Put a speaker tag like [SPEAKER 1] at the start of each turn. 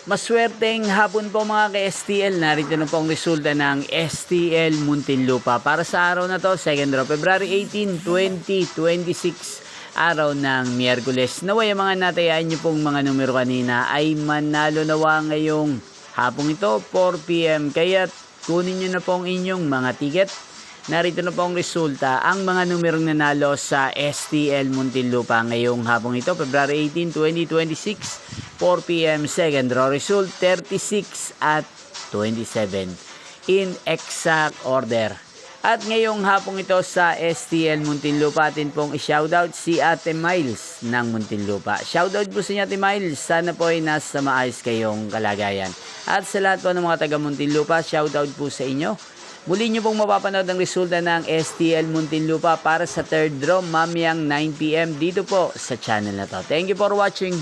[SPEAKER 1] Maswerteng hapon po mga ka-STL. Narito na po ang resulta ng STL Muntinlupa. Para sa araw na to, 2nd draw, February 18, 2026, araw ng Miyerkules. Naway ang mga natayaan nyo pong mga numero kanina ay manalo nawa ngayong hapong ito, 4 PM. Kaya kunin nyo na po ang inyong mga ticket. Narito na po ang resulta, ang mga numerong nanalo sa STL Muntinlupa ngayong hapong ito, February 18, 2026, 4 PM, 2nd draw result, 36 at 27 in exact order. At ngayong hapong ito sa STL Muntinlupa, atin pong i-shoutout si Ate Miles ng Muntinlupa. Shoutout po sa inyo, Ate Miles. Sana po ay nasa maayos kayong kalagayan. At sa lahat po ng mga taga Muntinlupa, shoutout po sa inyo. Muli nyo pong mapapanood ang resulta ng STL Muntinlupa para sa 3rd draw mamayang 9 PM dito po sa channel na to. Thank you for watching.